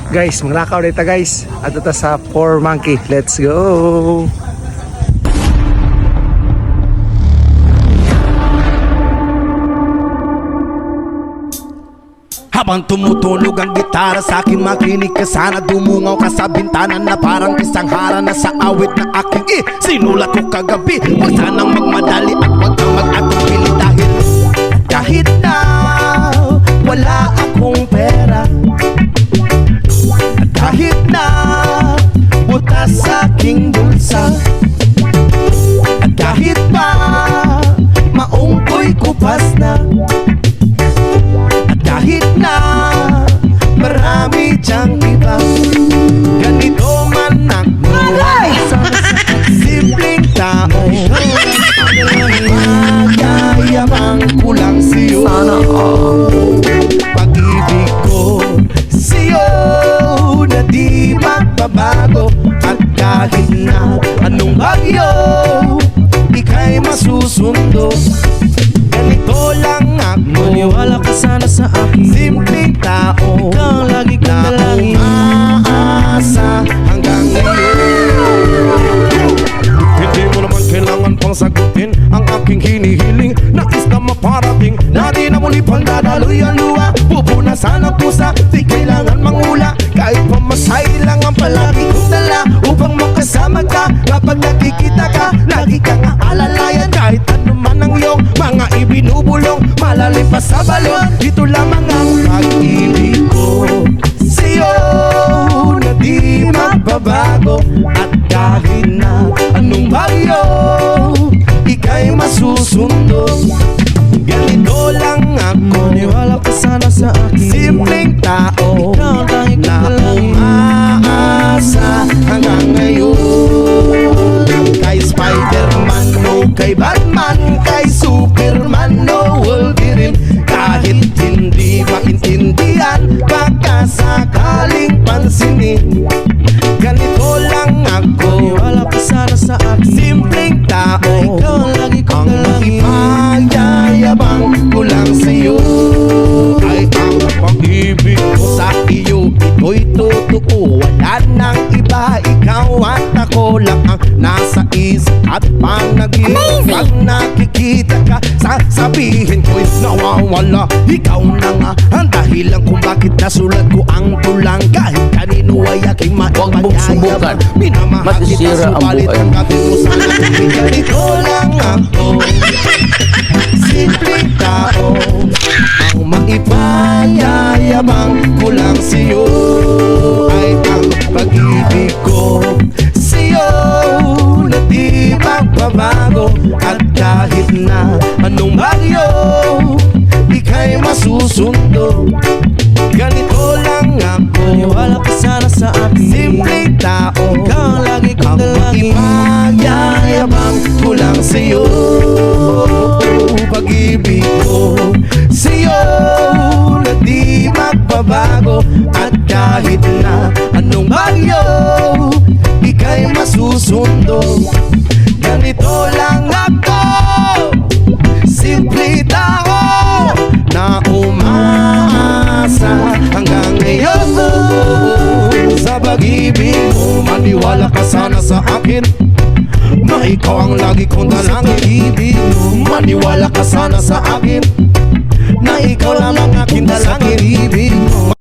Guys, maglakaw dito guys. At ito sa 4 Monkey. Let's go! Habang tumutunog ang gitara sa akin, makinig ka sana. Dumungaw ka sa bintana na parang isang hara na sa awit na aking sinulat ko kagabi. Huwag sanang magmadali at huwag kang mag-atupili dahil kahit na wala akong pera, at kahit na butas sa aking bulsa, at kahit pa maong ko'y kupas na, kahit na marami dyang iba, ganito man ako, simpleng tao, magyayabang ko lang sa'yo. Pag-ibig ko sa'yo na di magbabago, at kahit na anong bagyo ika'y masusundo. Ganito lang ako, maniwala ka sana sa akin, simpleng tao, ikaw ang lagi kong dalangin, umaasa hanggang ngayon. Hindi mo naman kailangan pang sagutin ang aking hinihiling. Nais na maparating na di na muli pang dadaloy ang luha. Pupunasan ang pusa, di kailangan mangula. Kahit pamasahe lang ang palagi kong dala upang makasama ka. Kapag nakikita ka, lagi kang aalalayan. Kahit ano man ang iyong mga ibinubulong, malalim pa sa balon, ito lamang ang pag-ibig ko sa'yo na di magbabago. At kahit na anong bagyo ika'y masusundo. Ganito lang ako, maniwala ka sana sa akin, simpleng tao, ikaw ang na umaasa hanggang ngayon. Kay Spider-Man o kay Batman, kay Superman o Wolverine, kahit hindi maintindihan, baka sakaling pansinin. Ganito lang ako, maniwala ka sana sa akin, simpleng tao, ikaw ang lagi kong dalangin, magyayabang ko lang sa'yo. Ay ang pag-ibig ko sa iyo, ito'y totoo, wala nang iba. Ikaw at ako lang ang nasa isip at panaginip. Pag nakikita ka, sasabihin ko'y nawawala. Ikaw na nga ang dahilan kung bakit nasulat ko ang tulang. Kahit kanino ay aking maipanyayabang, minamahal kita subalit ang kapit mo sa akin. Ganito lang ako, simpleng tao, ang maipanyayabang ko lang sa'yo. Ay ang pag-ibig ko sa'yo na di magbabago. At kahit na anong bagyo ika'y masusundo. Ganito lang ako, maniwala ka sana sa akin, simpleng tao, ikaw ang lagi kong dalangin, magyayabang ko lang sa'yo. Pag-ibig ko sa'yo na di magbabago. At kahit na anong bagyo ika'y masusundo. Ganito lang ako, simple tao, na umaasa hanggang ngayon. Sa pag-ibig mo, maniwala ka sana sa akin, na ikaw ang lagi kong dalangin. Ibig mo, maniwala ka sana sa akin, na ikaw lamang aking dalangin. Ibig mo.